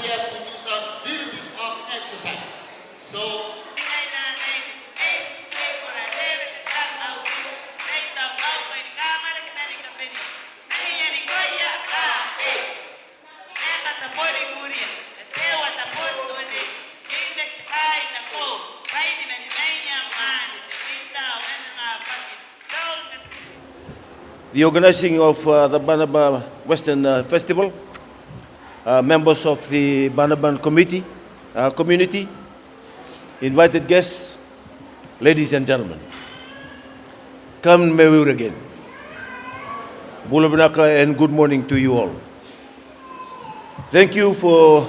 We have to do some little bit of exercise. So, the organizing of the Banaba Western Festival, members of the Banaban community, invited guests, ladies and gentlemen. Come Mewur again. Bulabinaka and good morning to you all. Thank you for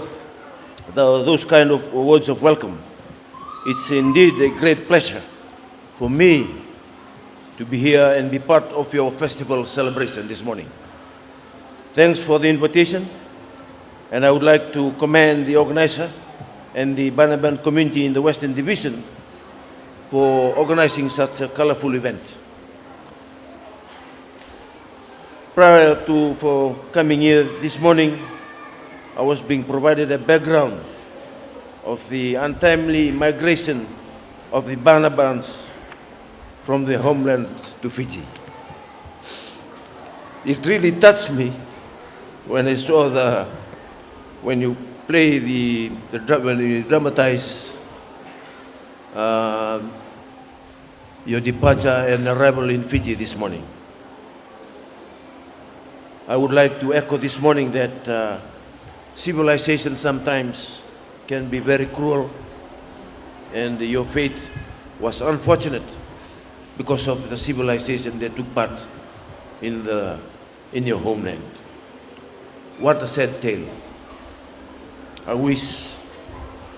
those kind of words of welcome. It's indeed a great pleasure for me to be here and be part of your festival celebration this morning. Thanks for the invitation, and I would like to commend the organizer and the Banaban community in the Western Division for organizing such a colorful event. Prior to coming here this morning, I was being provided a background of the untimely migration of the Banabans from the homeland to Fiji. It really touched me when I saw when you play when you dramatize your departure and arrival in Fiji this morning. I would like to echo this morning that civilization sometimes can be very cruel, and your fate was unfortunate because of the civilization that took part in your homeland. What a sad tale. I wish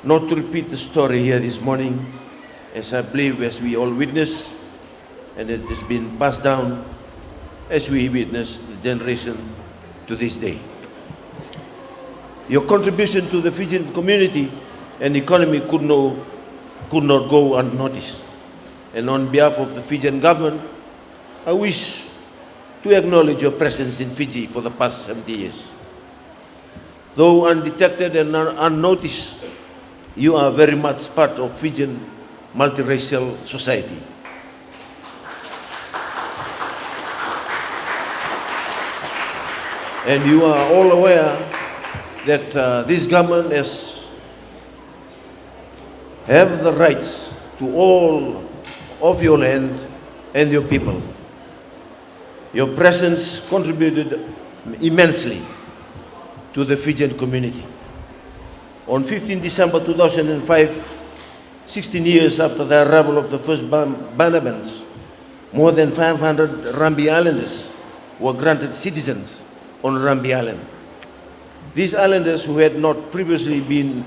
not to repeat the story here this morning, as I believe as we all witness, and it has been passed down as we witness the generation to this day. Your contribution to the Fijian community and economy could not go unnoticed. And on behalf of the Fijian government, I wish to acknowledge your presence in Fiji for the past 70 years. Though undetected and unnoticed, you are very much part of Fijian multiracial society. And you are all aware that this government have the rights to all of your land and your people. Your presence contributed immensely to the Fijian community. On 15 December 2005, 16 years after the arrival of the first Banabans, more than 500 Rambi Islanders were granted citizens on Rambi Island. These islanders, who had not previously been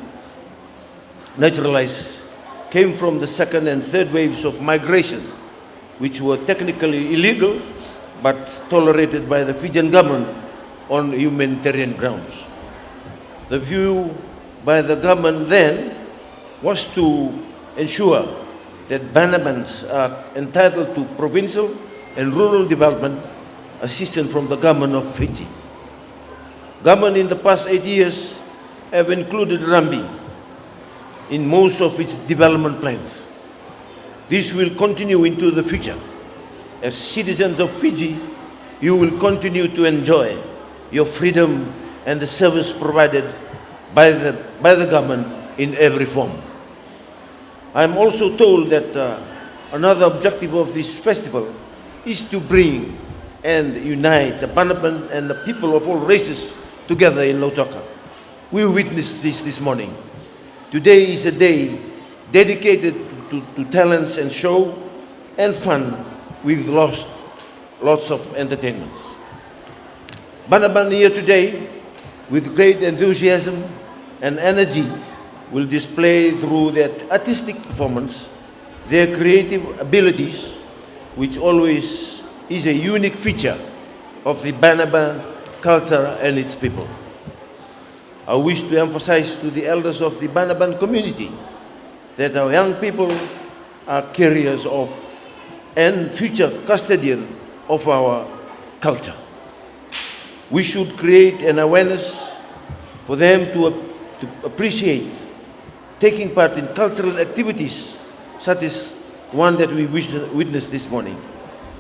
naturalized, came from the second and third waves of migration, which were technically illegal but tolerated by the Fijian government on humanitarian grounds. The view by the government then was to ensure that Banabans are entitled to provincial and rural development assistance from the government of Fiji. Government in the past 8 years have included Rambi in most of its development plans. This will continue into the future. As citizens of Fiji, you will continue to enjoy your freedom and the service provided by the government in every form. I'm also told that another objective of this festival is to bring and unite the Banaban and the people of all races together in Lautoka. We witnessed this morning. Today is a day dedicated to talents and show and fun with lots of entertainments. Banaban here today, with great enthusiasm and energy, will display through their artistic performance their creative abilities, which always is a unique feature of the Banaban culture and its people. I wish to emphasize to the elders of the Banaban community that our young people are carriers of and future custodian of our culture. We should create an awareness for them to appreciate taking part in cultural activities such as one that we witnessed this morning,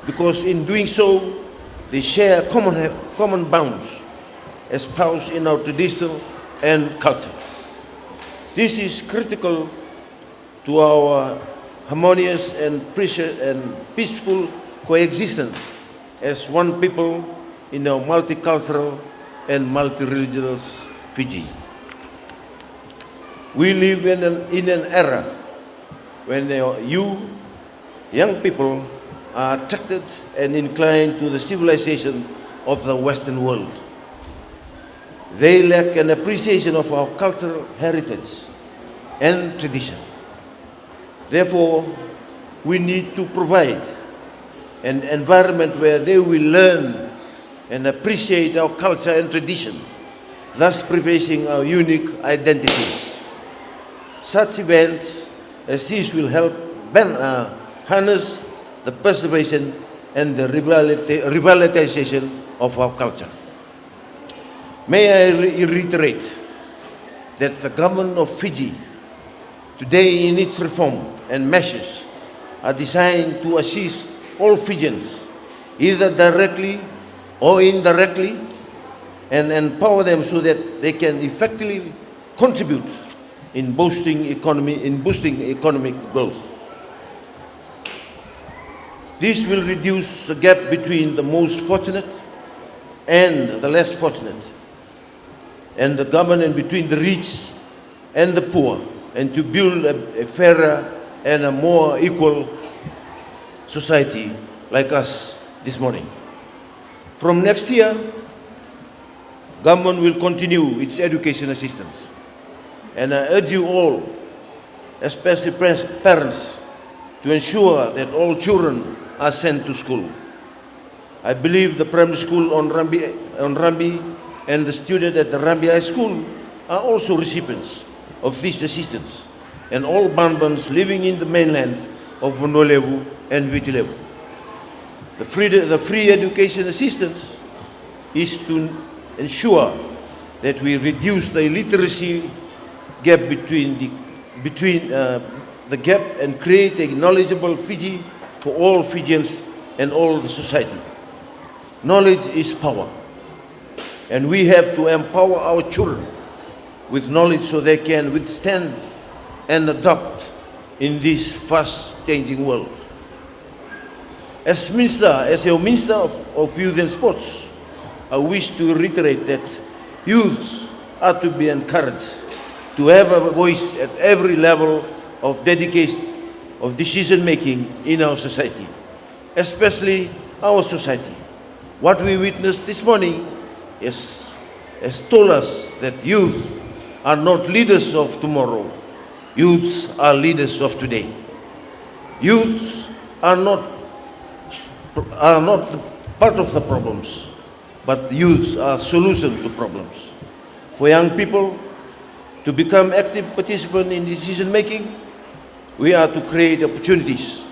because in doing so they share common bounds espoused in our tradition and culture. This is critical to our harmonious and peaceful coexistence as one people in our multicultural and multi-religious Fiji. We live in an era when young people are attracted and inclined to the civilization of the Western world. They lack an appreciation of our cultural heritage and tradition. Therefore, we need to provide an environment where they will learn and appreciate our culture and tradition, thus preserving our unique identities. Such events as these will help harness the preservation and the revitalization of our culture. May I reiterate that the government of Fiji today in its reform and measures are designed to assist all Fijians, either directly or indirectly, and empower them so that they can effectively contribute in boosting economic growth. This will reduce the gap between the most fortunate and the less fortunate, and the government between the rich and the poor, and to build a fairer and a more equal society like us this morning. From next year, government will continue its education assistance. And I urge you all, especially parents, to ensure that all children are sent to school. I believe the primary school on Rambi and the student at the Rambi High School are also recipients of this assistance, and all Banbans living in the mainland of Honolulu and Vitilevu. The free education assistance is to ensure that we reduce the illiteracy gap between the gap and create a knowledgeable Fiji for all Fijians and all the society. Knowledge is power, and we have to empower our children with knowledge so they can withstand and adapt in this fast-changing world. As a Minister of Youth and Sports, I wish to reiterate that youths are to be encouraged to have a voice at every level of decision-making in our society, especially our society. What we witnessed this morning has told us that youth are not leaders of tomorrow. Youths are leaders of today. Youths are not part of the problems, but youths are solution to problems. For young people to become active participants in decision making, we are to create opportunities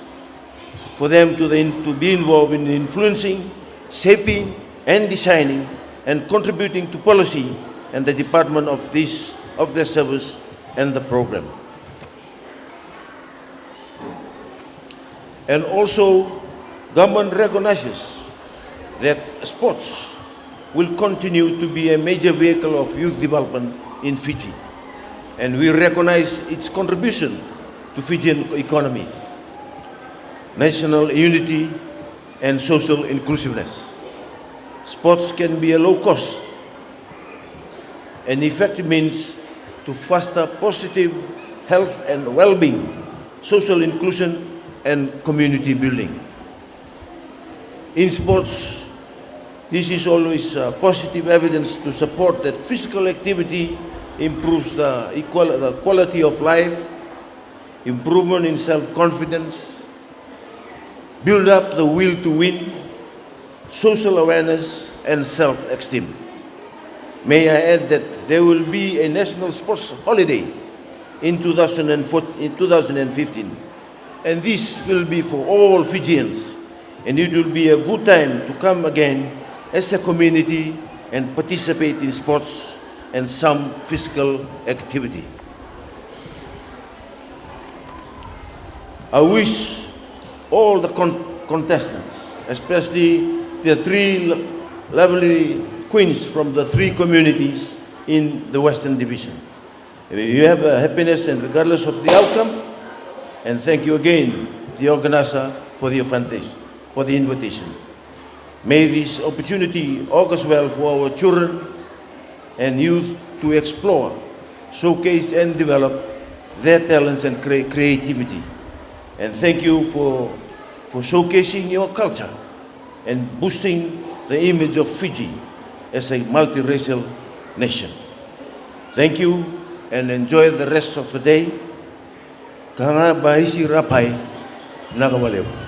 for them to be involved in influencing, shaping, and designing, and contributing to policy and the department of their service and the program. And also, government recognizes that sports will continue to be a major vehicle of youth development in Fiji. and we recognize its contribution to Fijian economy, national unity, and social inclusiveness. Sports can be a low cost and effective means to foster positive health and well-being, social inclusion, and community building. In sports, this is always positive evidence to support that physical activity improves the quality of life, improvement in self-confidence, build up the will to win, social awareness, and self-esteem. May I add that there will be a national sports holiday in 2015, and this will be for all Fijians, and it will be a good time to come again as a community and participate in sports and some physical activity. I wish all the contestants, especially the three lovely queens from the three communities in the Western Division. You have happiness and regardless of the outcome, and thank you again, the organizer, for the invitation. May this opportunity augurs well for our children and youth to explore, showcase, and develop their talents and creativity. And thank you for showcasing your culture and boosting the image of Fiji as a multiracial nation. Thank you and enjoy the rest of the day. Kana bahisi rapai nagawalew.